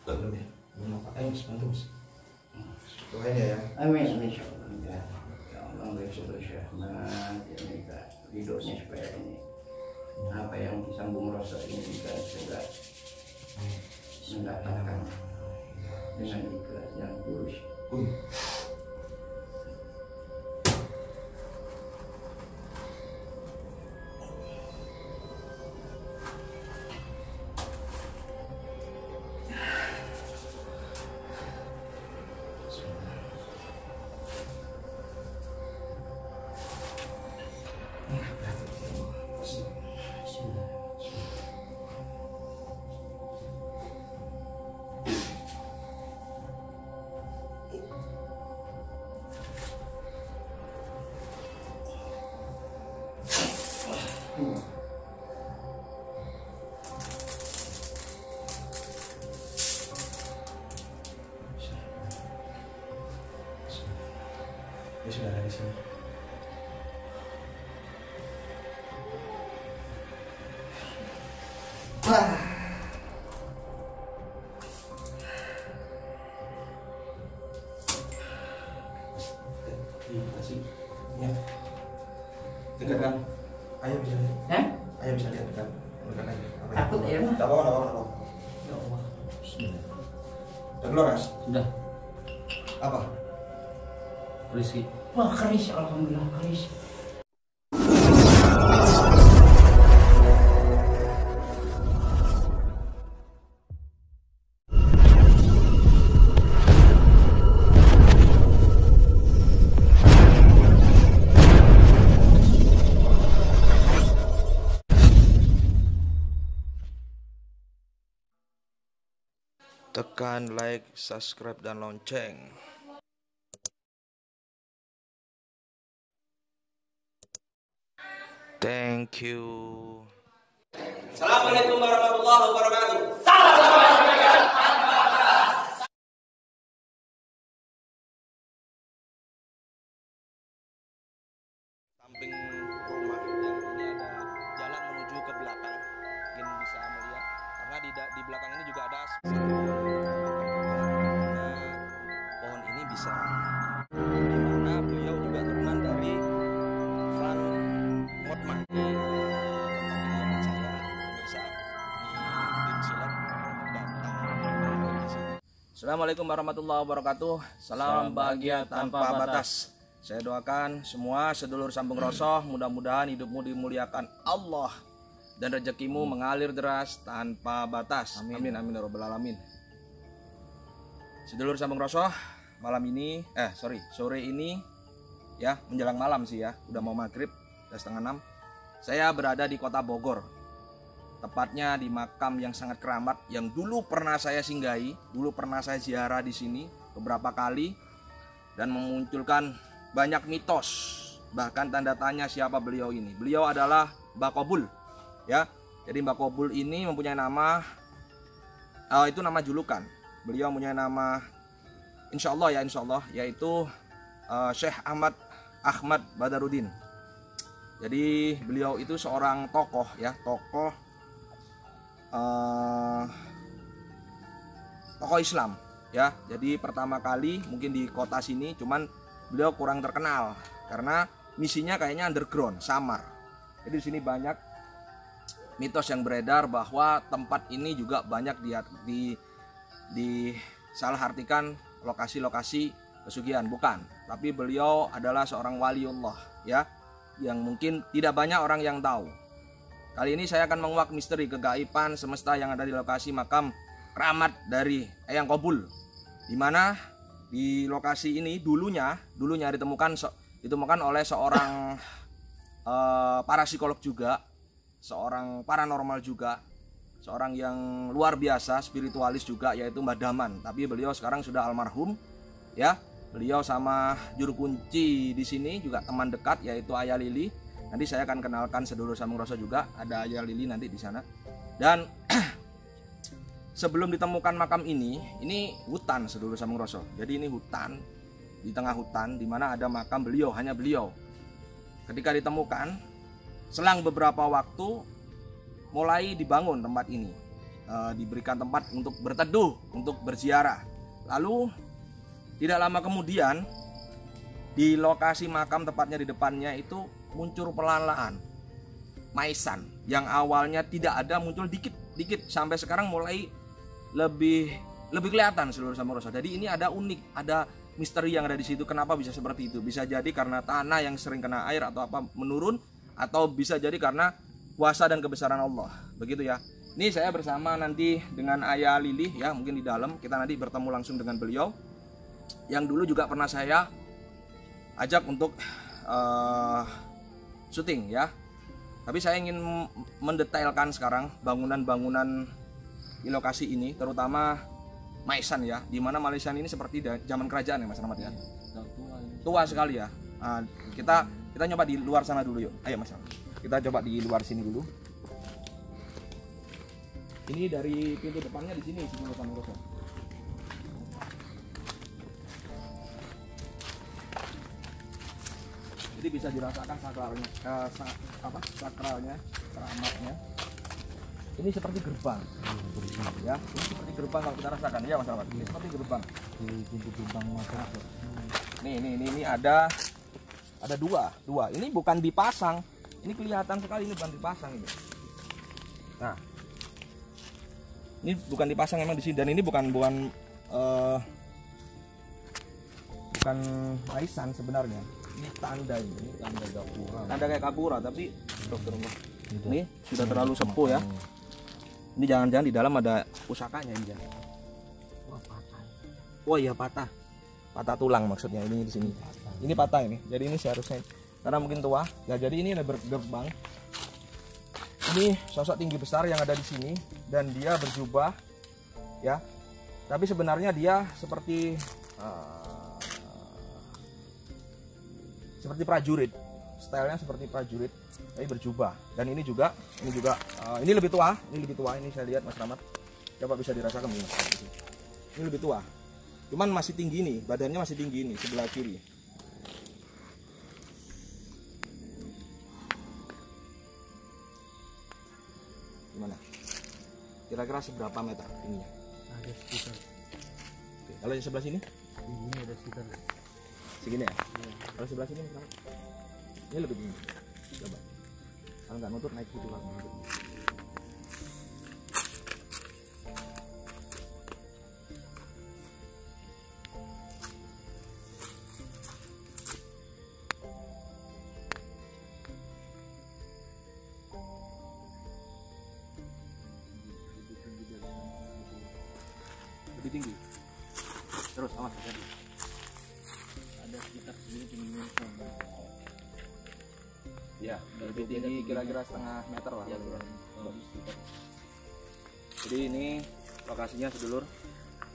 belum ya. Belum apa? Ayo, sebentar mas. Doain ya. Amin, amin, insyaallah. Ya Allah, bersyukur Syahmat, ya minta hidupnya supaya ini apa yang disambung rasa ini juga segera mendapatkan dengan ikhlas yang tulus. Ya sudah ada di sini. Kasih. Ya. Dekatkan. Ayo bisa lihat. Ayo bisa lihat dekat. Dekat aja. Takut ya, Mas? Tidak apa-apa. Ya Allah. Udah keluar, Mas? Sudah. Apa? Rizky. Wah, keris, alhamdulillah keris. Tekan like, subscribe, dan lonceng. Thank you. Assalamualaikum warahmatullahi wabarakatuh. Samping rumah yang ini ada jalan menuju ke belakang, mungkin bisa melihat karena di belakang ini juga ada pohon ini bisa dimana beliau juga turunan dari Van Motman. Assalamualaikum warahmatullahi wabarakatuh. Salam bahagia tanpa batas. Saya doakan semua sedulur sambung rosoh, mudah-mudahan hidupmu dimuliakan Allah dan rezekimu mengalir deras tanpa batas. Amin amin ya rabbal alamin. Sedulur sambung rosoh, malam ini sore ini ya, menjelang malam sih ya, udah mau maghrib, udah 5:30. Saya berada di kota Bogor, tepatnya di makam yang sangat keramat yang dulu pernah saya singgahi, dulu pernah saya ziarah di sini beberapa kali dan memunculkan banyak mitos, bahkan tanda tanya siapa beliau ini. Beliau adalah Mbah Kobul, ya. Jadi Mbah Kobul ini mempunyai nama, itu nama julukan. Beliau mempunyai nama, insya Allah, yaitu Syekh Ahmad Badarudin. Jadi beliau itu seorang tokoh, ya, tokoh Islam, ya. Jadi pertama kali mungkin di kota sini, cuman beliau kurang terkenal karena misinya kayaknya underground, samar. Jadi di sini banyak mitos yang beredar bahwa tempat ini juga banyak salah artikan lokasi-lokasi pesugihan, bukan. Tapi beliau adalah seorang waliullah, ya, yang mungkin tidak banyak orang yang tahu. Kali ini saya akan menguak misteri kegaiban semesta yang ada di lokasi makam keramat dari Eyang Kobul, di mana di lokasi ini dulunya ditemukan oleh seorang parapsikolog juga, seorang paranormal juga, seorang yang luar biasa, spiritualis juga, yaitu Mbah Daman. Tapi beliau sekarang sudah almarhum, ya. Beliau sama juru kunci di sini juga teman dekat, yaitu Ayah Lili. Nanti saya akan kenalkan sedulur sambung rasa juga, ada Ayah Lili nanti di sana. Dan sebelum ditemukan makam ini hutan sedulur sambung rasa. Jadi ini hutan, di tengah hutan, di mana ada makam beliau, hanya beliau. Ketika ditemukan, selang beberapa waktu mulai dibangun tempat ini. diberikan tempat untuk berteduh, untuk berziarah. Lalu tidak lama kemudian di lokasi makam, tepatnya di depannya itu muncul pelan-pelan maisan yang awalnya tidak ada, muncul dikit-dikit sampai sekarang mulai lebih kelihatan seluruh sama Rasul. Jadi ini ada unik, ada misteri yang ada di situ. Kenapa bisa seperti itu? Bisa jadi karena tanah yang sering kena air atau apa menurun, atau bisa jadi karena kuasa dan kebesaran Allah. Begitu ya. Ini saya bersama nanti dengan Ayah Lili ya, mungkin di dalam kita nanti bertemu langsung dengan beliau yang dulu juga pernah saya ajak untuk syuting ya. Tapi saya ingin mendetailkan sekarang bangunan-bangunan di lokasi ini, terutama Maisan ya, di mana Maisan ini seperti zaman kerajaan ya Mas Rahmat ya. Tua sekali ya. Kita nyoba di luar sana dulu yuk. Ayo Mas Rahmat. Kita coba di luar sini dulu. Ini dari pintu depannya di sini sebelum sama Rasul. Jadi bisa dirasakan sakralnya, sakralnya, keramatnya. Ini seperti gerbang, ya. Ini seperti gerbang kalau kita rasakan, ya Mas Rahmat. Ini seperti gerbang. Di pintu gerbang masuk. Ini ada dua. Ini bukan dipasang. Ini kelihatan sekali ini bukan dipasang ini. Nah, ini bukan dipasang emang di sini, dan ini bukan maisan sebenarnya. Ini tanda gapura. Tanda kayak gapura, tapi ini sudah terlalu sepuh ya. Ini jangan-jangan di dalam ada pusakanya ini. Oh iya, patah tulang maksudnya ini di sini. Ini patah ini. Jadi ini seharusnya karena mungkin tua. Ya jadi ini ada gerbang. Ini sosok tinggi besar yang ada di sini dan dia berjubah ya. Tapi sebenarnya dia seperti prajurit. Stylenya seperti prajurit, tapi berjubah. Dan ini juga ini lebih tua. Ini saya lihat Mas Rahmat. Coba bisa dirasakan ini. Ini lebih tua. Cuman masih tinggi nih, badannya masih tinggi nih sebelah kiri. Gimana? Kira-kira seberapa meter tingginya? Ada sekitar. Oke, kalau di sebelah sini? Ini ada sekitar. Segini ya? Iya. Kalau sebelah sini misalnya? Ini lebih tinggi. Coba. Kalau nggak nutup naik gitu lah. Lebih tinggi. Terus awas tadi. Ada sekitar segini tingginya. Ya, lebih tinggi kira-kira setengah meter lah. Ya, jadi ini lokasinya sedulur.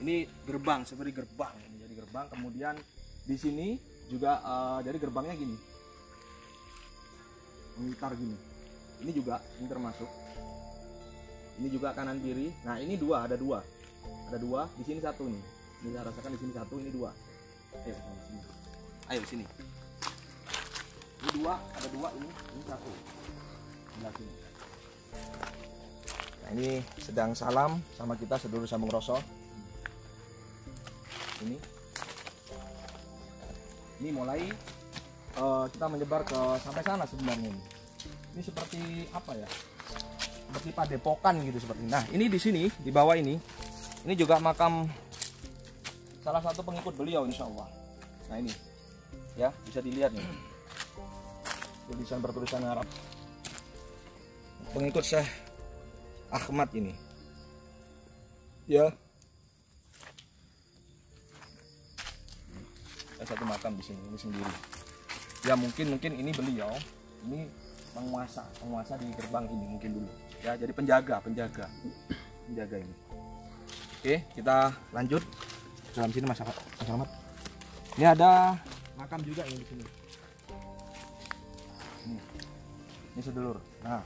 Ini gerbang, seperti gerbang. Jadi gerbang. Kemudian di sini juga jadi gerbangnya gini, memutar gini. Ini juga ini termasuk. Ini juga kanan kiri. Nah ini ada dua. Di sini satu nih. Ini saya rasakan di sini satu, ini dua. Ayo sini. Ayo sini. Ini ada dua ini satu. Sebelah sini. Nah, ini sedang salam sama kita sedulur sambung rasa. Ini mulai kita menyebar ke sampai sana sebenarnya ini. Ini seperti apa ya? Seperti padepokan gitu seperti. Nah, ini di sini di bawah ini juga makam salah satu pengikut beliau insya Allah. Nah ini ya bisa dilihat nih. Tulisan bertulisan Arab. Pengikut Syekh Ahmad ini. Ya. Ada satu makam di sini, ini sendiri. Ya mungkin ini beliau, ini penguasa di gerbang ini mungkin dulu. Ya, jadi penjaga ini. Oke, kita lanjut dalam sini Mas Ahmad. Ini ada makam juga ini di sini. Ini sedulur. Nah,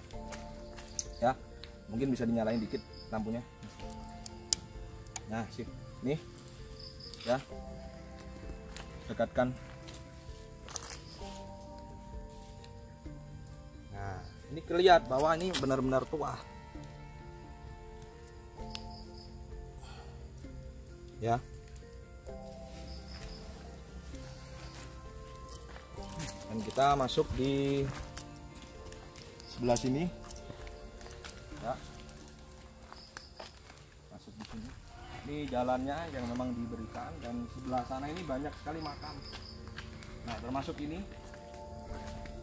ya mungkin bisa dinyalain dikit lampunya. Nah, sip. Nih, ya dekatkan. Nah, ini kelihatan bahwa ini benar-benar tua. Ya. Dan kita masuk di sebelah sini. Ya. Masuk di sini. Ini jalannya yang memang diberikan, dan sebelah sana ini banyak sekali makam. Nah, termasuk ini.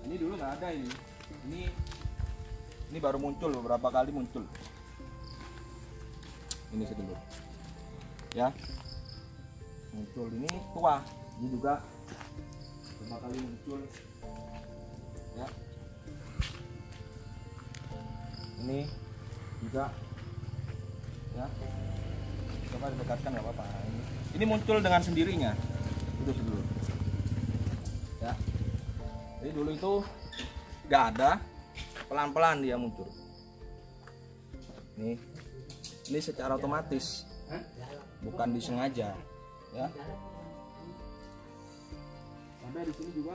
Ini dulu nggak ada ini. Ini baru muncul, beberapa kali muncul. Ini sedulur. Ya. Muncul ini tua. Ini juga beberapa kali muncul. Ya. Ini juga. Ya. Coba didekatkan nggak apa-apa. Ini muncul dengan sendirinya. Itu sedulur. Ya. Jadi dulu itu nggak ada, pelan-pelan dia muncul. Ini secara otomatis, bukan disengaja, ya. Sampai di sini juga.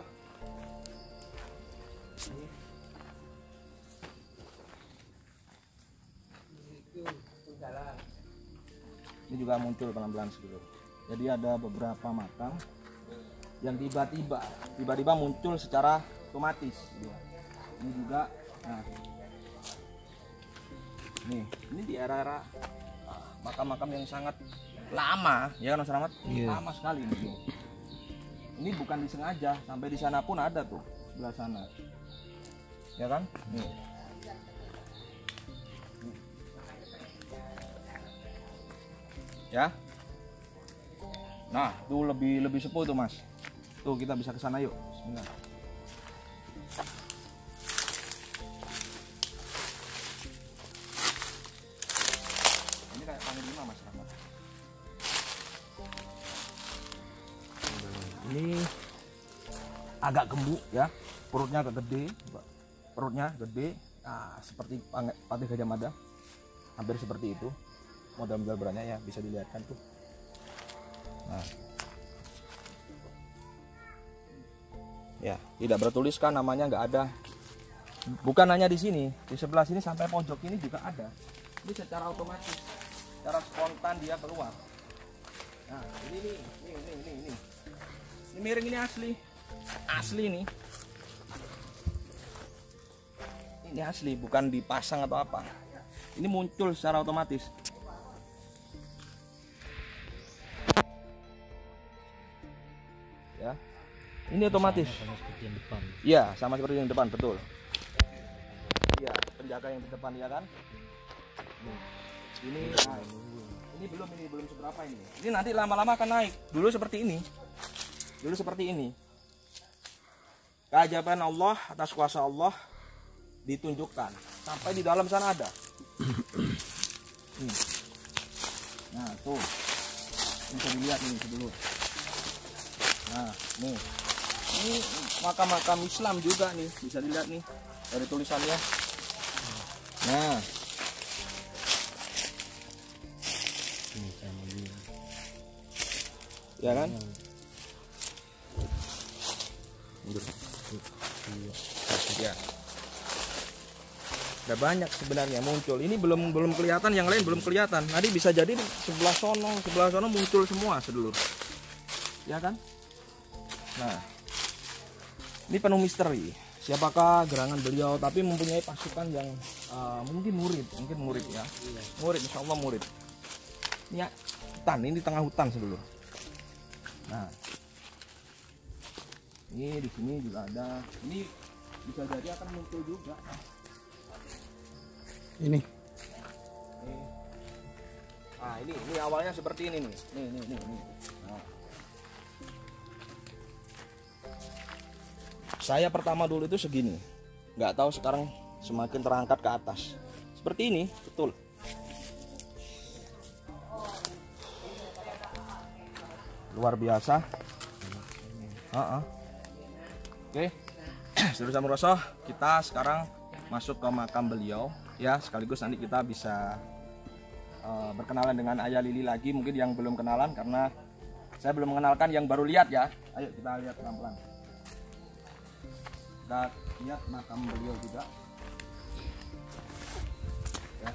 Ini juga muncul pelan-pelan sedulur. Jadi ada beberapa makam yang tiba-tiba muncul secara otomatis. Ini juga, nah, ini di era-era makam-makam yang sangat lama, ya kan Mas Rahmat? Lama sekali ini. Ini bukan disengaja, sampai di sana pun ada tuh, sebelah sana, ya kan? Nih. Ya. Nah, tuh lebih sepuh tuh Mas. Tuh kita bisa ke sana yuk. Bismillah. Ini kayak panglima Mas Rahmat. Ini agak gemuk ya, perutnya agak gede, perutnya gede, nah, seperti Patih Gajah Mada, hampir seperti itu. Model-model berannya ya, bisa dilihatkan tuh. Nah. Ya, tidak bertuliskan namanya, nggak ada. Bukan hanya di sini, di sebelah sini sampai pojok ini juga ada. Ini secara otomatis, secara spontan dia keluar. Nah, ini. Ini miring, ini asli nih. Ini asli, bukan dipasang atau apa. Ini muncul secara otomatis. Ya, ini otomatis. Sama seperti yang depan. Iya, sama seperti yang depan, betul. Iya, penjaga yang di depan ya kan. Ini, nah, ini belum seberapa ini. Ini nanti lama-lama akan naik. Dulu seperti ini. Keajaiban Allah atas kuasa Allah ditunjukkan. Sampai di dalam sana ada. Nah, tuh. Bisa dilihat ini dulu. Nah, nih. Ini makam-makam Islam juga nih, bisa dilihat nih dari tulisannya. Nah, Ini sama dia. ya kan? Ya. Udah banyak sebenarnya muncul. Ini belum kelihatan, yang lain belum kelihatan. Nanti bisa jadi di sebelah sono muncul semua sedulur. Ya kan? Nah, ini penuh misteri. Siapakah gerangan beliau? Tapi mempunyai pasukan yang mungkin murid ya. Murid, insya Allah murid. Ini ya, hutan, ini di tengah hutan sedulur. Nah, ini di sini juga ada. Ini bisa jadi akan muncul juga. Ini. Nah, ini awalnya seperti ini nih. Nih. Nah. Saya pertama dulu itu segini, nggak tahu sekarang semakin terangkat ke atas. Seperti ini, betul. Luar biasa. Oke, Saudara Samurasoh, kita sekarang masuk ke makam beliau, ya. Sekaligus nanti kita bisa berkenalan dengan Ayah Lili lagi, mungkin yang belum kenalan karena saya belum mengenalkan yang baru lihat ya. Ayo kita lihat pelan-pelan. Kita lihat makam beliau juga. Ya.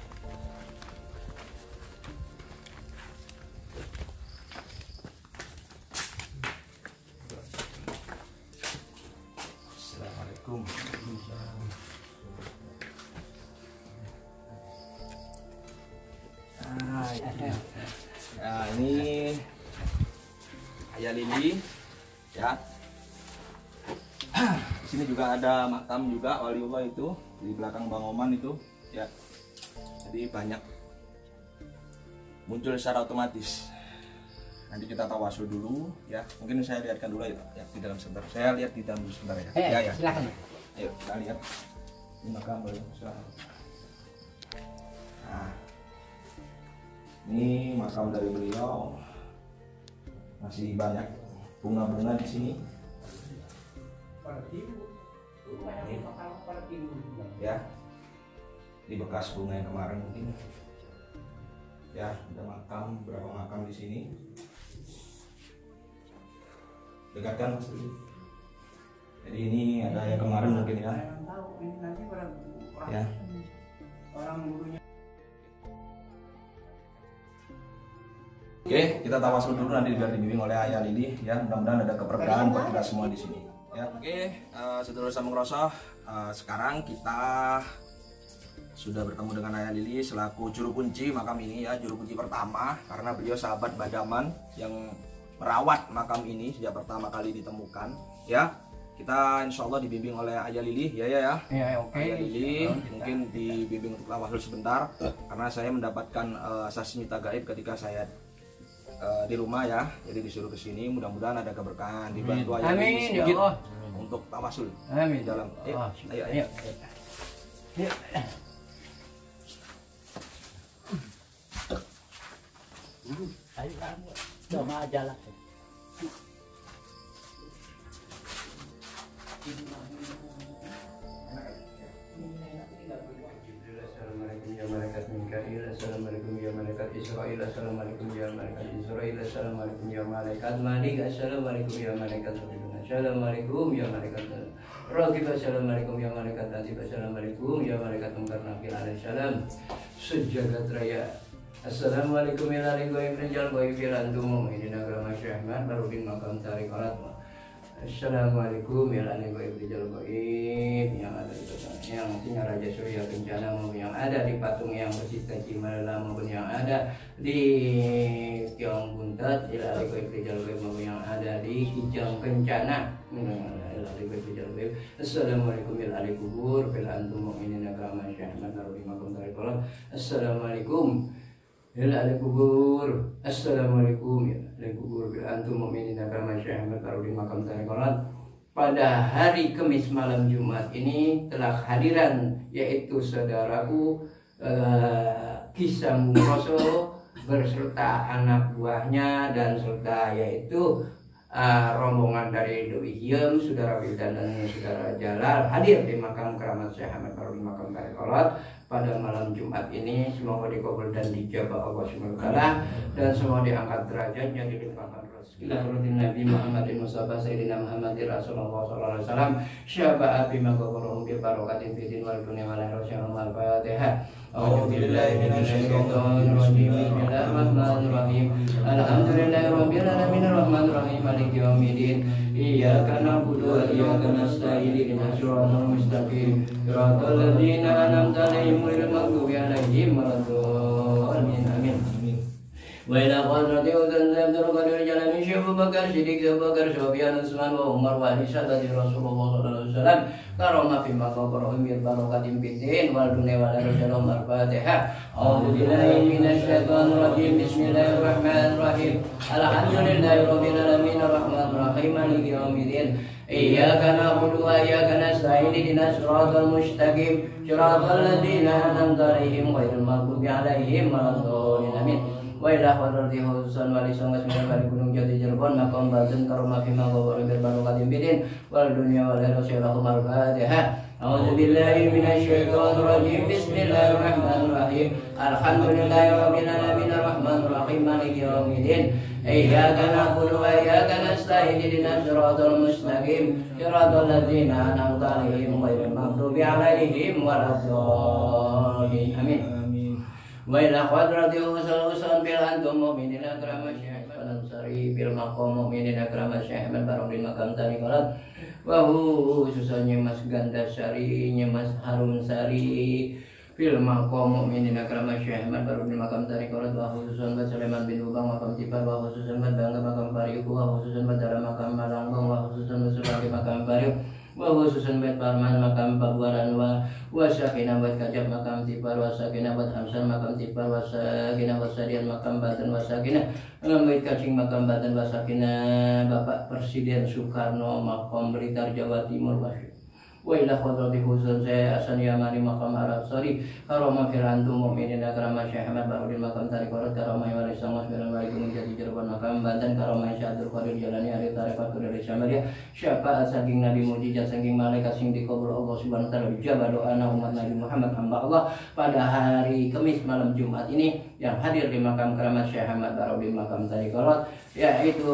Ayah Lili, ya. Di sini juga ada makam juga waliullah itu di belakang Bang Oman itu, ya. Jadi banyak muncul secara otomatis. Nanti kita tawasul dulu, ya. Mungkin saya lihatkan dulu ya di dalam sebentar. Saya lihat di dalam dulu sebentar ya. Ya. Silakan. Ayo kita lihat. Ini makam waliullah. Nah, ini makam dari beliau. Masih banyak bunga-bunga di sini. Ya, di bekas bunga yang kemarin mungkin. Ya, ada makam, berapa makam di sini. Dekatkan Mas Lili. Jadi ini ada yang kemarin mungkin ya. Ya. Oke, kita tawasul dulu nanti biar dibimbing oleh Ayah Lili ya. Mudah-mudahan ada keberkahan buat kita semua di sini. Ya, oke, saudara Sambung Rosoh, sekarang kita sudah bertemu dengan Ayah Lili selaku juru kunci makam ini ya, juru kunci pertama karena beliau sahabat Badaman yang merawat makam ini sejak pertama kali ditemukan ya. Kita insya Allah dibimbing oleh Ayah Lili ya. Ya, oke. Ayah Lili mungkin dibimbing untuk tawasul sebentar karena saya mendapatkan sasmita gaib ketika saya di rumah ya, jadi disuruh ke sini. Mudah-mudahan ada keberkahan, dibantu Ayah Lili sedikit untuk tawasul di dalam. Ayo. Coba aja lah. Assalamualaikum ya malaikat Mikail, assalamualaikum ya malaikat Israil, assalamualaikum ya malaikat Israil, assalamualaikum ya malaikat Malik, assalamualaikum ya malaikat Sabidun, assalamualaikum ya malaikat Raqib, assalamualaikum ya malaikat Atib, assalamualaikum ya malaikat Munkar Nakir alaihissalam sejagat raya. Assalamualaikum ya alaikum rijal wa antum mu'minin agama syahmat barudin makam tarikalat. Assalamualaikum ya alaikum rijal gaib yang ada di kota yang punya Raja Surya Kencana maupun yang ada di patung yang bersista Cimala maupun yang ada di Tiong Buntat ya alaikum rijal gaib maupun yang ada di Kijang Kencana. Assalamualaikum ya alaikum kubur fil antum mu'minin agama syahmat barudin makam tarikalat. Assalamualaikum ya ala kubur, assalamualaikum ya ala kubur bila antum mu'minin agama syahmat barudin makam tarikalat. Pada hari Kamis malam Jumat ini telah hadiran yaitu saudaraku Ki Sambung Rosoh berserta anak buahnya dan serta yaitu rombongan dari Doi Hiem, saudara Wildan dan saudara Jalal hadir di makam keramat Syekh Ahmad Barudin makam tarikalat pada malam Jumat ini. Semoga dikabul dan dijabah Allah Subhanahu wa taala dan semoga diangkat derajatnya, dilimpahkan rezeki. Lahirudin Nabi Muhammadin Mustafa Sayyidina Muhammadin Rasulullah sallallahu alaihi wasallam syafa'a bima ghafarahu bi barakatin fid din wal dunya wal akhirah. Al-Fatihah. A'udzu billahi minasy syaithanir rajim. Bismillahirrahmanirrahim. Alhamdulillahirabbil alamin arrahmanir rahim maliki yaumiddin. Iyyaka na'budu wa iyyaka nasta'in ihdinas siratal mustaqim siratal ladzina an'amta 'alaihim ghairil maghdubi 'alaihim waladdallin. Amin. Wa ila qadrati udzan zabdur qadir jalani Syekh Abu Bakar Siddiq Abu Bakar Sofyan Utsman wa Umar wa Ali sadati Rasulullah sallallahu alaihi wasallam karoma fi maqabrahum bil barakatin bidin wal dunya wal akhirah. Al-Fatihah. A'udzu billahi minasy syaithanir rajim. Bismillahirrahmanirrahim. Alhamdulillahirabbil alamin arrahmanir rahim maliki yaumiddin. Iyyaka na'budu wa iyyaka nasta'in ihdinas siratal mustaqim siratal ladzina an'amta 'alaihim ghairil maghdubi 'alaihim waladdallin. Amin. Wa ila hadrati hususan wali songas minal bari gunung jati Cirebon makam batin karoma fima ghabar bil barakatin bidin wal dunya wal akhirah. Al-Fatihah. A'udzu billahi minasy syaithanir rajim. Bismillahirrahmanirrahim. Alhamdulillahirabbil alamin arrahmanir rahim maliki yaumiddin. Iyyaka na'budu wa iyyaka nasta'in ihdinas siratal mustaqim siratal ladzina an'amta 'alaihim ghairil maghdubi 'alaihim waladdallin. Amin. Wa ila hadrati hususan bil antum mu'minin akrama Syekh Ansari bil maqam mu'minin akrama Syekh Barudin makam tarikalat. Wa khususnya Mas Gandasari, Mas Harum Sari, fil maqam mu'minin akrama Syekh Ahmad baru di makam Tarikorat wa khususan buat Sulaiman bin Ubang makam Tipar wa khususan buat Bangga makam Pariuk wa khususan buat dalam makam Malangbong wa khususan buat sebagai makam Pariuk wa khususan buat Parman makam Pabuaran wa Sakinah buat Kajab makam Tipar wa Sakinah buat Hamsan makam Tipar wa Sakinah buat Sadian makam Banten wa Sakinah buat Kacing makam Banten wa Sakinah Bapak Presiden Soekarno makam Blitar Jawa Timur wa ila khadrati khusus saya Hasan Yamani makam Arab Sari karomah firantum mu'minin akrama Syekh Ahmad Bahrudin makam Tarikorat karomah wali sangos Assalamualaikum menjadi Cirebon makam Banten karomah Syahdur Qadir Jalani Ari Tarekat Kudari Samaria syafaat saking Nabi mujizat saking malaikat sing dikabul Allah Subhanahu wa taala dijabah doa umat Nabi Muhammad hamba Allah pada hari Kamis malam Jumat ini yang hadir di makam keramat Syekh Ahmad Bahrudin makam Tarikorat yaitu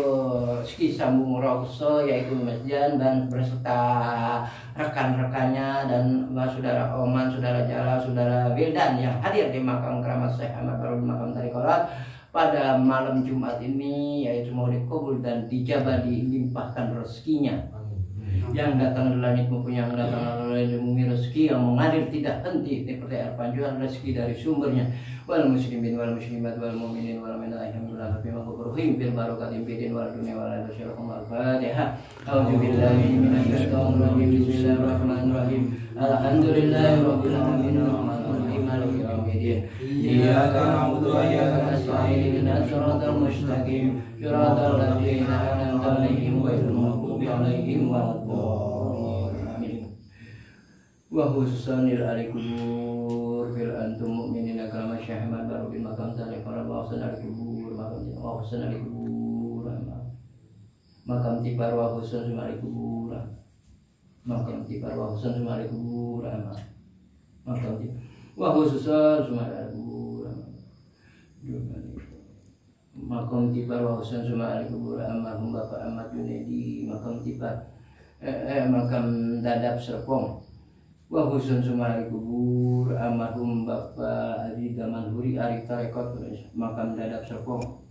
Ski Sambung Rokso yaitu Masjan dan berserta rekan-rekannya dan saudara Oman, saudara Jala, saudara Wildan yang hadir di makam keramat Syekh Ahmad Bahrudin makam Tarikorat pada malam Jumat ini yaitu mau dikabul dan dijabah dilimpahkan rezekinya. Yang datang dari langit maupun yang datang dari bumi rezeki yang mengalir tidak henti seperti air pancuran rezeki dari sumbernya wal muslimin wal muslimat wal mu'minin wal mu'minat alhamdulillah rabbil alamin bil barakatin fid wal dunya wal akhirah al fatihah a'udzu billahi minasy syaithanir rajim bismillahirrahmanirrahim alhamdulillahi rabbil alamin arrahmanir rahim maliki yaumiddin iyyaka na'budu wa iyyaka nasta'in ihdinas siratal mustaqim siratal ladzina an'amta 'alaihim ghairil maghdubi 'alaihim waladdallin wa husanil alikubur fil antum mu'minin akrama Syekh Ahmad Bahrudin makam Tarikorat wa husanil alikubur makam Tipar wa husanil alikubur makam Tipar wa husanil alikubur makam Tipar wa husanil alikubur makam Tipar wa husanil alikubur almarhum Bapak Ahmad Junedi makam Tipar makam Dadap Serpong wa husun sumari kubur almarhum Bapak Adi Damanhuri Ari Tarekat makam Dadap Serpong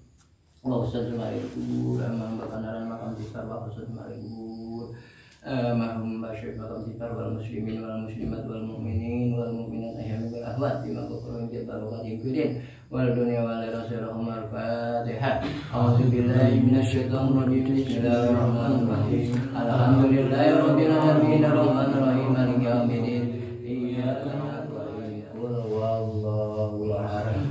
wa husun sumari kubur almarhum Bapak Naran makam Tipar wa husun sumari kubur almarhum Basyir makam Tipar wal muslimin wal muslimat wal mu'minin wal mu'minat ahyami wal ahwat bima kukurun jabal qadim kudin wal dunia wal rasulullah al-fatihah a'udzu billahi minasy syaithanir rajim bismillahirrahmanirrahim alhamdulillahi rabbil alamin arrahmanir rahim maliki yaumiddin iyyaka na'budu wa iyyaka nasta'in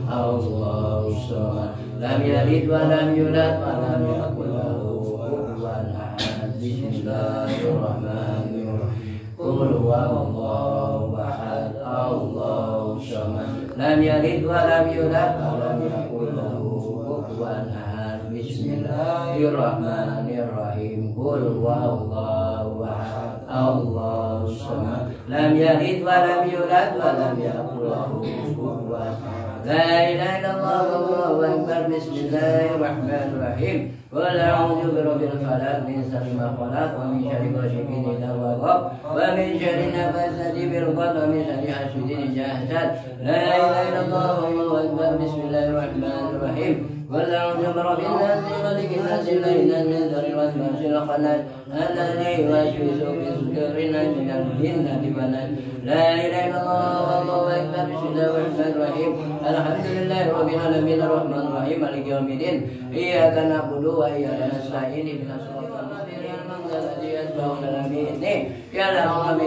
Allahu samad lam yalid wa lam yulad wa lam yakul lahu kufuwan ahad bismillahirrahmanirrahim qul huwallahu ahad Allahu samad lam yalid wa lam yulad wa lam yakul lahu kufuwan ahad bismillahirrahmanirrahim qul huwallahu ahad Allahu samad lam yalid wa lam yulad wa lam yakul lahu kufuwan ahad la ilaha illallah wallahu akbar bismillahirrahmanirrahim qul a'udzu birabbil falaq min syarri ma khalaq wa min syarri ghasiqin idza waqab wa min syarri nafasati bil 'uqad wa min syarri hasidin idza hasad la ilaha illallah wallahu akbar bismillahirrahmanirrahim qul a'udzu birabbil nas malikin nas ilahin nas min syarri waswasil khannas alladzi yuwaswisu fi sudurin nas minal jinnati wan nas la ilaha illallah wallahu akbar bismillahirrahmanirrahim alhamdulillahi rabbil alamin arrahmanir rahim maliki yaumiddin iyyaka na'budu wa iyyaka nasta'in ihdinas siratal mustaqim alladzi yasbahuna nabiyyi ya la ilaha wa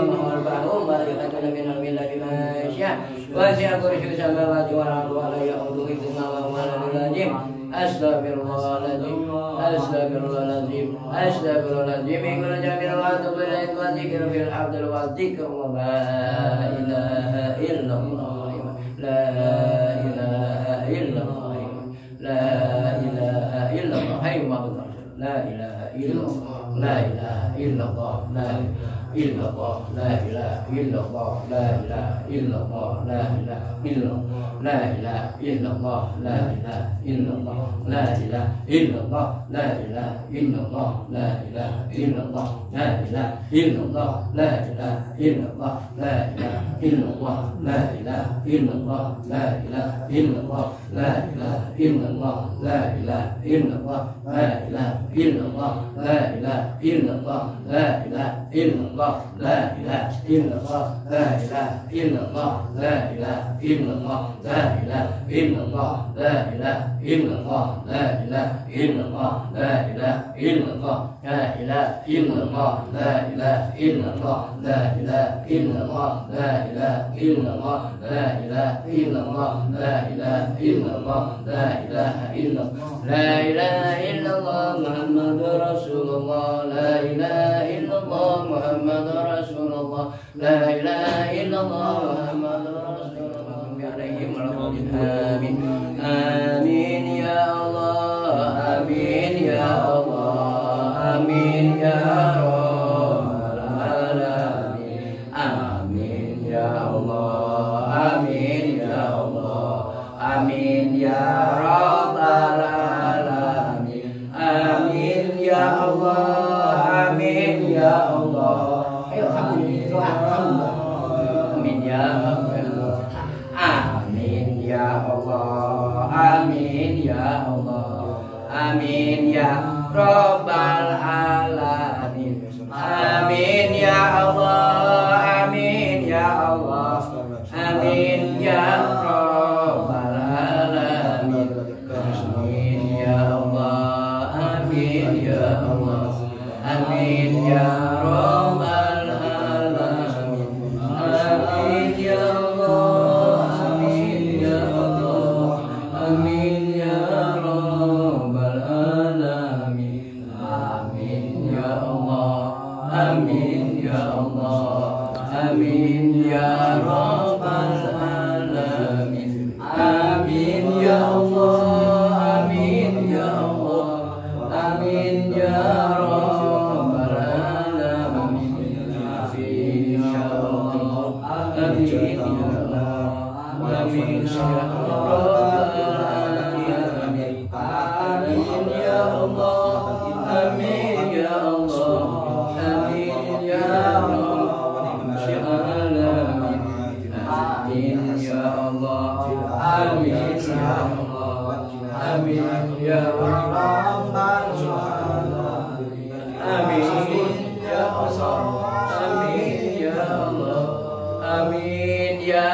ma'al bahum wa la yakuna min al-millati ma syaa wa si'a kursiyyu samawati wal ardi wa la ya'uduhu hifdhuhuma wa la lazim astaghfirullahaladzim astaghfirullahaladzim astaghfirullahaladzim min jamil wa atubu ilaik wa dzikr fil abdil wa dzikr la ilaha illallah la ilaha illallah la ilaha illallah hayy ma'bud la ilaha illallah la ilaha illallah la illallah la ilaha illallah la ilaha illallah la ilaha illallah la ilaha illallah la ilaha illallah la ilaha illallah la ilaha illallah la ilaha illallah la ilaha illallah la ilaha illallah la ilaha illallah la ilaha illallah la ilaha illallah la ilaha illallah la ilaha illallah la ilaha illallah la ilaha illallah la ilaha illallah illallah, la ilaha illallah, la ilaha illallah, la ilaha illallah, la ilaha illallah, la ilaha illallah, la ilaha illallah, la ilaha illallah, la ilaha illallah, la ilaha illallah, la ilaha illallah, la ilaha illallah, la ilaha illallah, la ilaha illallah, la ilaha illallah, la ilaha illallah Muhammadur Rasulullah, la ilaha illallah Muhammadur Rasulullah, la ilaha illallah Muhammadur Rasulullah. Amin. Amin ya Allah, amin ya Allah, amin ya Rabbal alamin. Amin ya Allah, amin ya Allah, amin ya Rabbal alamin. Amin ya Allah, amin ya Allah. Ayo amin doa. Amin ya Allah. Amin ya Allah, amin ya Allah, amin ya Rabbal alamin. Amin ya Allah, amin ya Allah, amin ya Rabbal alamin. Amin ya Allah, amin ya Allah, amin ya Rabbal alamin. Amin ya Allah, amin ya Allah, amin ya Rabbal alamin. Amin ya Allah, amin ya Allah, amin ya Rabbal alamin. Amin ya Allah, amin ya Allah, amin ya Rabbal alamin. Amin ya Allah, amin ya Allah, amin ya Rabbal alamin. Amin ya Allah, amin ya Allah, amin ya Rabbal alamin. Amin ya Allah, amin ya Allah, amin ya Rabbal alamin. Amin ya Allah, amin ya Allah, amin ya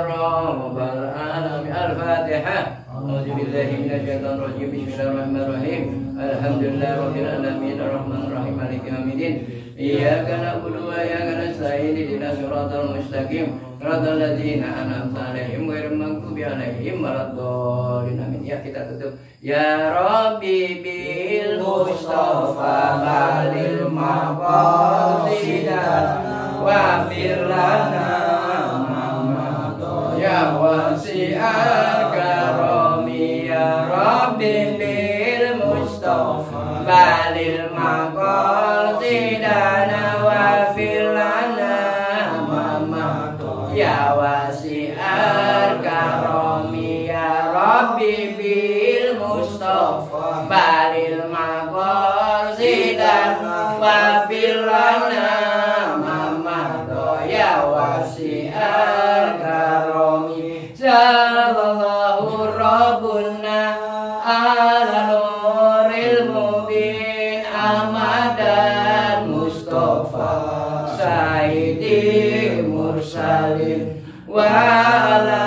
Rabbal alamin. Al-Fatihah. A'udzu billahi minasyaitonir rajim. Bismillahirrahmanirrahim. Alhamdulillahi rabbil alamin arrahmanir rahim maliki yaumiddin. Iyyaka na'budu wa iyyaka nasta'in ihdinas siratal mustaqim siratal ladzina an'amta 'alaihim ghairil maghdubi 'alaihim waladdallin. Amin. Ya, kita tutup. Ya Rabbi bil Mustafa balil maqasidana wa fir lana ya wasi'al karami. Ya Rabbi bil Mustafa balil maqasidana wa fir lana ya wasi'al karami. Ya Rabbi bil Mustafa balil maqasidana wa fir lana ya wasi'al karami. Sallallahu Rabbuna ala nuril mubin Ahmadan Mustafa Sayyidi Mursalin wa ala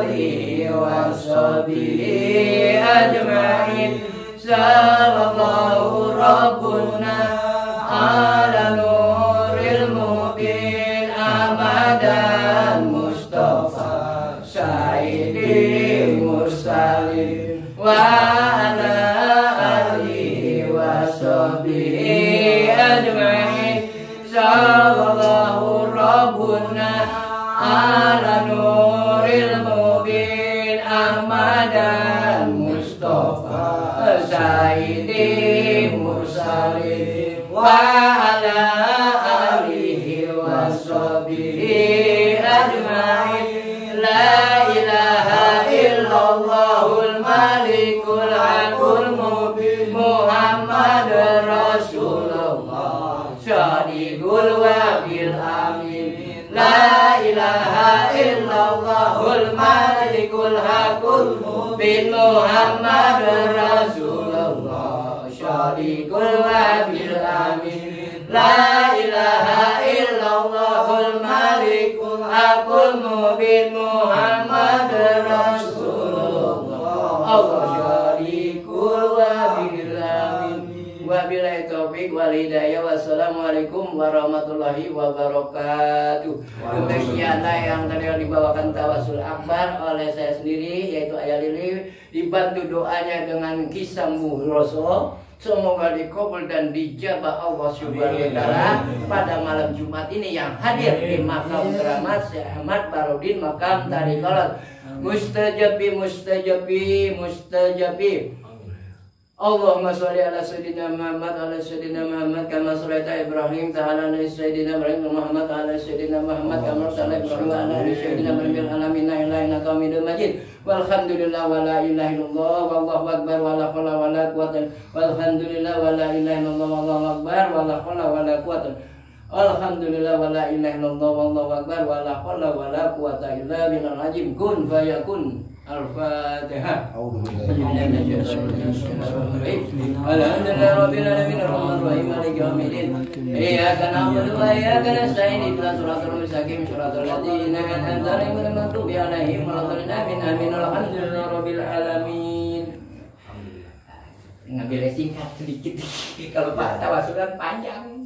alihi wa sahbihi ajma'in. Sallallahu Rabbuna ala nuril mubin Ahmadan Mustafa Sayyidi Mursalin wa ala alihi wa sahbihi ajma'in. Sallallahu Rabbuna ala nuril mubin Ahmadan Mustafa Sayyidi Mursalin wa ala alihi wa sahbihi ajma'in. La ilaha illallahul malikul hakul mubin Muhammadur Rasulullah syadiqul wabil amin. La ilaha illallahul malikul hakul mubin Muhammadur Rasulullah syadiqul wabil amin. La ilaha hakul mubin Muhammad Rasulullah Allah syarikul wabillahi taufik wal hidayah. Wassalamualaikum warahmatullahi wabarakatuh. Demikianlah yang tadi dibawakan tawasul akbar oleh saya sendiri, yaitu Ayah Lili, dibantu doanya dengan kisah Rasul. Semoga dikabul dan dijabah Allah Subhanahu wa taala pada malam Jumat ini yang hadir di makam keramat Syekh Ahmad Barodin makam Tariqat. Mustajabi Allahumma sholli ala sayyidina Muhammad kama shallaita Ibrahim ta'ala ala sayyidina Ibrahim Muhammad ala sayyidina Muhammad kama shallaita Ibrahim ala sayyidina Ibrahim fil alamin innaka Hamidum Majid. Walhamdulillah wa la ilaha illallah wallahu akbar wa la haula wa la quwwata walhamdulillah wa la ilaha illallah wallahu akbar wa la haula wa la quwwata alhamdulillah wa la ilaha illallah wallahu akbar wa la haula wa la quwwata illa billahil azim. Kun fayakun. Al-Fatihah. Alhamdulillah rabbil alamin arrahmanir rahim maliki yaumiddin. Iyyaka na'budu wa iyyaka nasta'in ihdinas siratal mustaqim siratal ladzina an'amta 'alaihim ghairil maghdubi 'alaihim waladdallin. Amin. Alhamdulillah rabbil alamin. Ngambil singkat sedikit. Kalau Pak tawasulan panjang.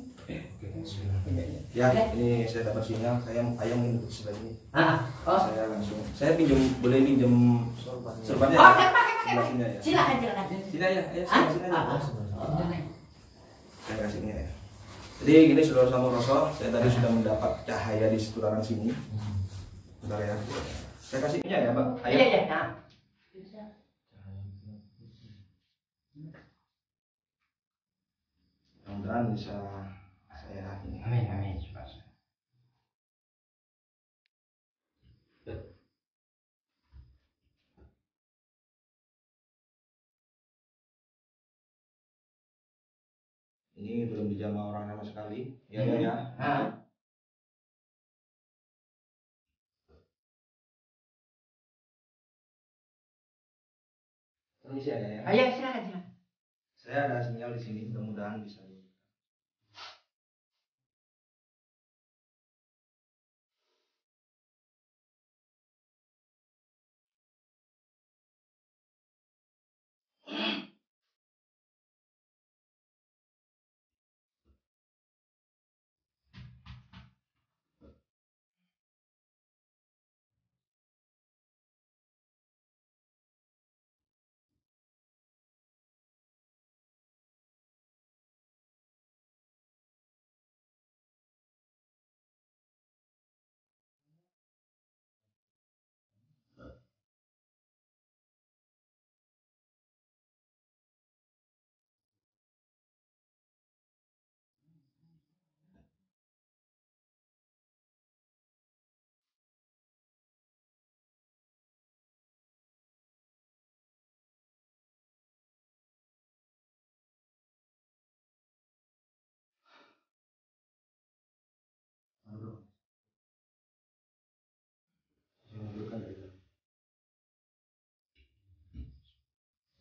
Ya, ini saya dapat sinyal, saya ayam untuk sebelah ini. Saya boleh pinjam sorbannya. Oh, ya? silakan. Sini aja, sini aja. Saya kasih ini ya. Jadi gini saudara sama Rasul, saya tadi sudah mendapat cahaya di sekitaran sini. Bentar ya. Saya kasih ini ya, Pak. Iya. Mudah-mudahan bisa saya ini. Amin. Ini belum dijamah orang sama sekali. Ya. Permisi ya. Ayo silakan. Saya ada sinyal di sini, mudah-mudahan bisa.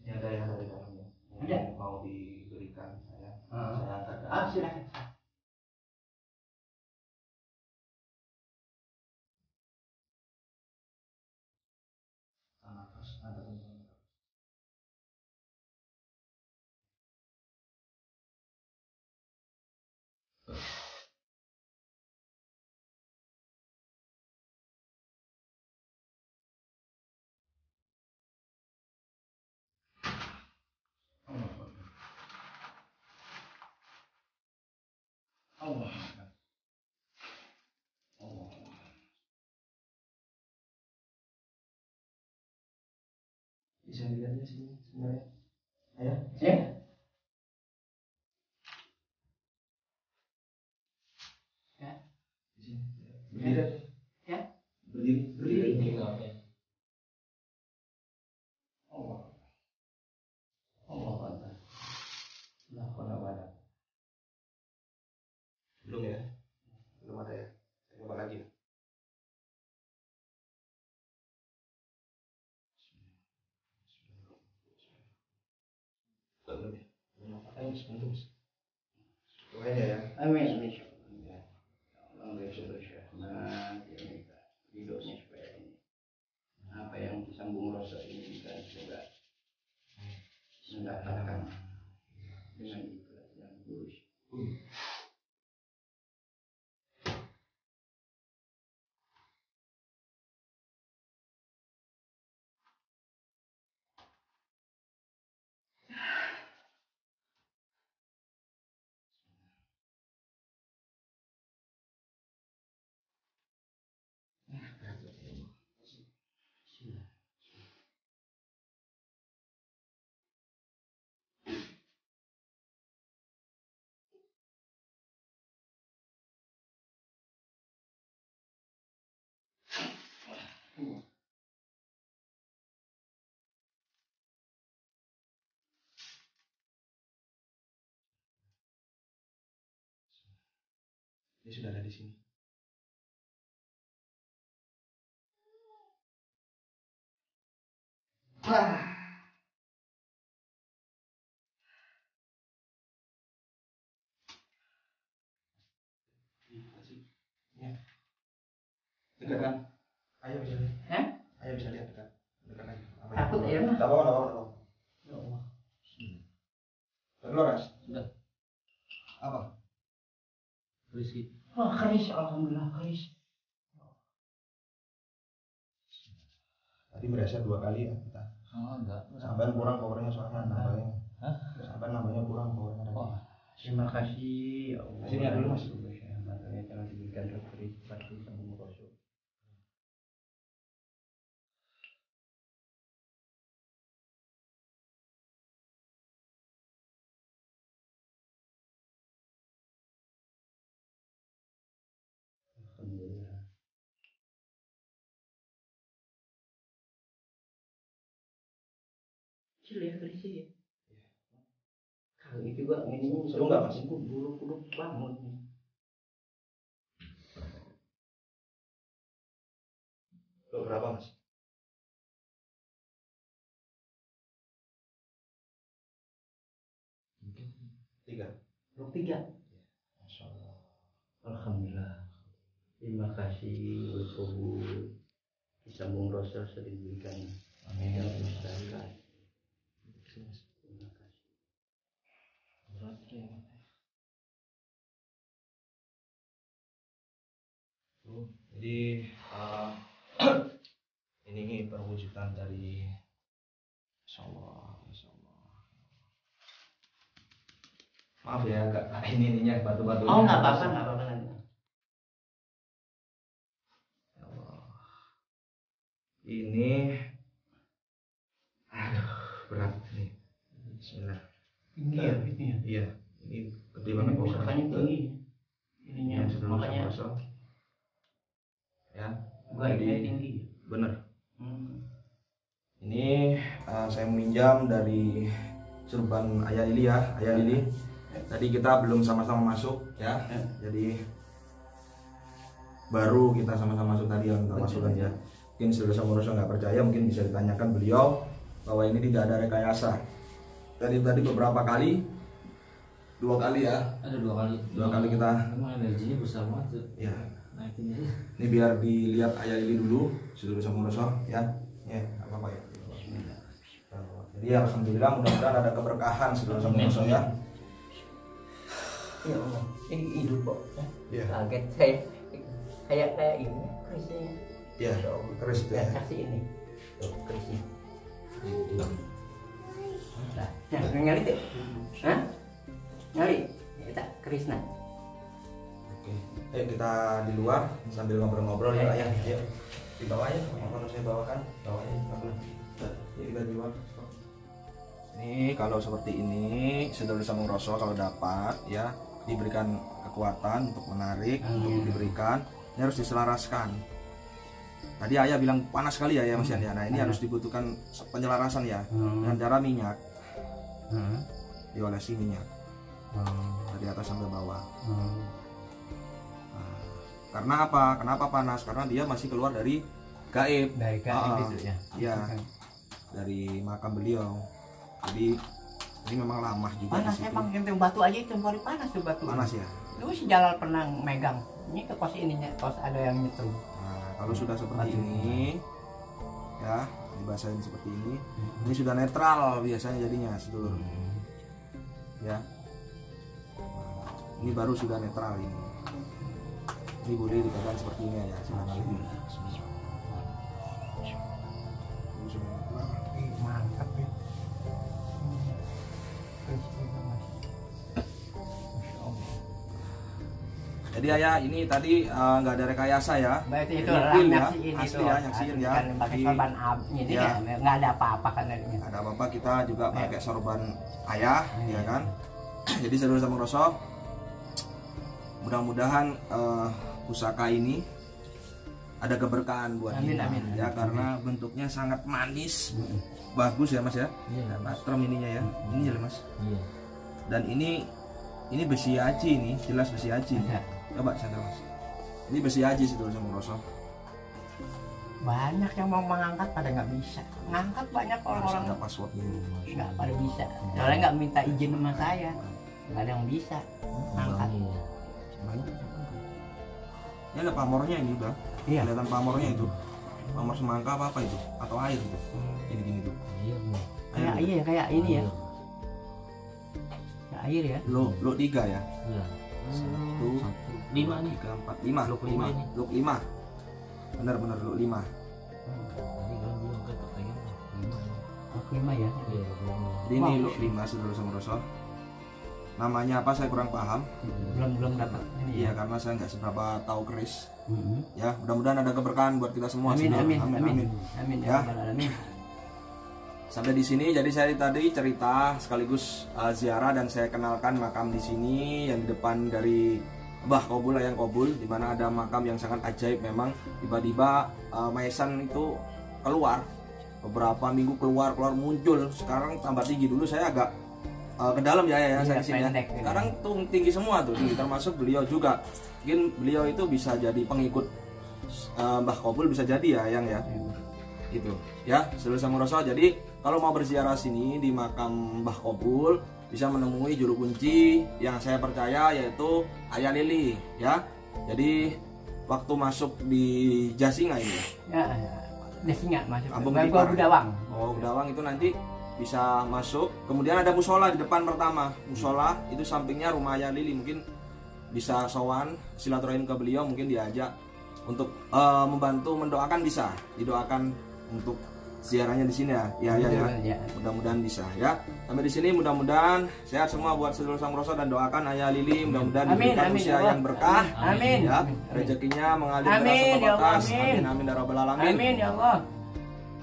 Ini ada yang dari dalamnya. Mau diberikan saya. Saya angkat. Silakan. Allah. Bisa dilihat di sini sebenarnya. Ya. Di sini. Berdiri. Ya. Berdiri. Allah. Belum ya? Belum ada ya? Coba lagi. Belum ya? Ayo sebentar. Doain ya. Amin. Ya. Allah bersyukur. Nah, laksanakan dengan ikhlas dan tulus. Dia sudah ada di sini. Ya. Dekat kan? Ayo bisa lihat. Hah? Ayo bisa lihat dekat. Dekat lagi. Takut ya, Mas? Enggak apa-apa, enggak apa-apa. Ya Allah. Keluar, Mas? Sudah. Apa? Berisi. Wah, keris, alhamdulillah keris. Tadi berasa 2 kali ya kita. Oh, enggak. Sampai kurang powernya soalnya nambahnya. Hah? Sampai nambahnya kurang powernya tadi. Wah. Terima kasih ya Allah. Sini ya dulu, Mas. Matanya jangan diberikan keris pasti sambung rasul. Alhamdulillah. Kecil ya kerisnya ya. Kali juga minimum Seru nggak, Mas? Bulu-bulu banget nih. Lo berapa, Mas? Mungkin 3. Blok 3. Masya Allah. Alhamdulillah. Terima kasih Ustaz. Disambung rasul sudah diberikan. Amin ya Terima Allah. kasih. berat ya. Jadi ini perwujudan dari Masya Allah, Masya Allah. Maaf ya agak ininya batu-batunya. Oh, nggak apa-apa nanti. Ya Allah. Ini aduh berat nih. Bismillah. Tinggi ya, ini ya. Iya, ini gede banget Makanya tinggi. Ininya Ini sudah makanya kosong. Ya, gaibnya tinggi. bener. Hmm. Ini saya meminjam dari Surban Ayah Lili ya, Ayah Lili. Tadi kita belum sama-sama masuk ya, jadi baru kita sama-sama masuk tadi yang kita masuk aja. Mungkin saudara Rasul nggak percaya, mungkin bisa ditanyakan beliau bahwa ini tidak ada rekayasa. Tadi beberapa kali, 2 kali ya. Ada 2 kali. 2 kali kita. Memang energinya besar banget. Ya. Naikin aja. Ini biar dilihat Ayah Lili dulu, saudara Rasul ya. Ya, apa ya. Jadi alhamdulillah mudah-mudahan ada keberkahan saudara Rasul ya. Ya Allah, ini hidup kok. Iya. Kaget saya. Kayak ini kerisnya. Iya, keris itu ya. Kasih ini. Tuh, kerisnya. Nah, nyali tuh. Hah? Nyali. Kita kerisna. Oke. Ayo kita di luar sambil ngobrol-ngobrol ya, Ayah. Ayo. Di bawah ya, kalau saya bawakan, bawahnya apa? Ya, kita di luar. Ini kalau seperti ini, saudara sambung Rasul kalau dapat ya diberikan kekuatan untuk menarik, untuk diberikan, ini harus diselaraskan. Tadi Ayah bilang panas sekali ya Mas Yan ya. Nah, ini harus dibutuhkan penyelarasan ya dengan cara minyak. Diolesi minyak dari atas sampai bawah. Nah, karena apa? Kenapa panas? Karena dia masih keluar dari gaib. Dari gaib itu ya. Iya. Dari makam beliau. Jadi ini memang lama juga Panas di situ. emang yang batu aja itu baru panas tuh batu. Panas ya. Dulu si Jalal pernah megang. Ini ke kos ininya, kos ada yang nyetrum. Nah, kalau sudah seperti ini ya, dibasahin seperti ini. Ini sudah netral biasanya jadinya sedulur. Ya. Ini baru sudah netral ini. Ini boleh dipegang seperti ini ya, silakan. Ini sudah netral. Mantap ya. Jadi ayah ini tadi nggak ada rekayasa ya. Berarti itu Jadi lah real ya, nyaksiin asli itu. ya, nyaksiin ya. Kan pakai Jadi, sorban ini ya. ya, nggak ada apa-apa kan tadinya. ada apa-apa kita juga pakai sorban ayah, ya kan. Jadi saudara sama Rasul, mudah-mudahan pusaka ini ada keberkahan buat Amin, kita, amin, ya amin. karena bentuknya sangat manis, bagus ya mas ya. Iya. Patram ininya ya, ini ya mas. Iya. Dan ini besi aci ini, jelas besi aci. Iya. Coba saya mas. Ini besi aci saudara sama Rasul. Banyak yang mau mengangkat pada nggak bisa. Ngangkat banyak Harus orang-orang ada password ini. nggak pada bisa. Soalnya nggak minta izin sama saya. Nggak ada yang bisa. Angkat. Iya. Banyak. Ini ada pamornya ini udah. Iya. Kelihatan pamornya itu. Pamor semangka apa itu? Atau air itu? Ini gini tuh. Iya. Kayak Air. iya kayak ini ya. Kayak air ya. Lo 3 ya. Iya. 1 Lima nih. 3 4 5. Luk lima ini. Luk 5. Benar-benar luk 5. Tadi kan bilang kan katanya 5. 5 ya. Iya. Jadi ini Wah. luk 5 saudara sama Rasul. Namanya apa saya kurang paham. Belum dapat ini Iya ya. karena saya nggak seberapa tahu keris. Mhm. Ya mudah-mudahan ada keberkahan buat kita semua. Amin saudara. amin amin. Amin Ya. ya rabbal alamin. Sampai di sini jadi saya tadi cerita sekaligus ziarah dan saya kenalkan makam di sini yang di depan dari Mbah Qobul Ayang Qobul, di mana ada makam yang sangat ajaib memang. Tiba-tiba Maesan itu keluar beberapa minggu keluar muncul. Sekarang tambah tinggi, dulu saya agak ke dalam ya Iya, saya di sini ya. pendek ini. Sekarang tuh tinggi semua tuh, termasuk beliau juga. Mungkin beliau itu bisa jadi pengikut Mbah Qobul, bisa jadi ya yang ya. Gitu ya, saudara sama Rasul. Jadi kalau mau berziarah sini di makam Mbah Qobul bisa menemui juru kunci yang saya percaya yaitu Ayah Lili ya. Jadi waktu masuk di Jasinga ini Ya. Dia singa masuk. Kampung Gua Tipar. Budawang. Budawang itu nanti bisa masuk. Kemudian ada musola di depan pertama. Musola itu sampingnya rumah Ayah Lili, mungkin bisa sowan silaturahim ke beliau, mungkin diajak untuk membantu mendoakan, bisa didoakan untuk ziarahnya di sini ya. Ya. Mudah-mudahan bisa ya. Sampai di sini mudah-mudahan sehat semua buat sedulur Sang Roso dan doakan Ayah Lili mudah-mudahan Amin, diberikan amin, usia ya Allah. yang berkah. Amin. Ya, Amin. rezekinya mengalir Amin, deras ya serta Allah, batas. amin. Amin amin ya rabbal alamin. Amin ya Allah.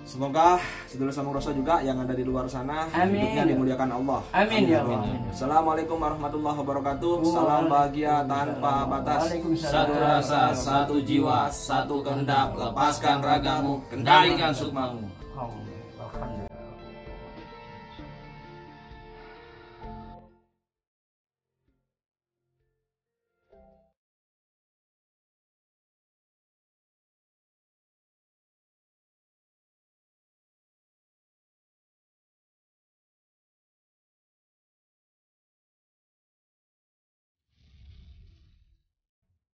Semoga sedulur Sang Roso juga yang ada di luar sana Amin. hidupnya dimuliakan Allah. Amin ya Allah. Assalamualaikum warahmatullahi wabarakatuh. Salam bahagia tanpa batas. Waalaikumsalam. Satu rasa, satu jiwa, satu kehendak. Lepaskan ragamu, kendalikan sukmamu. Alhamdulillah.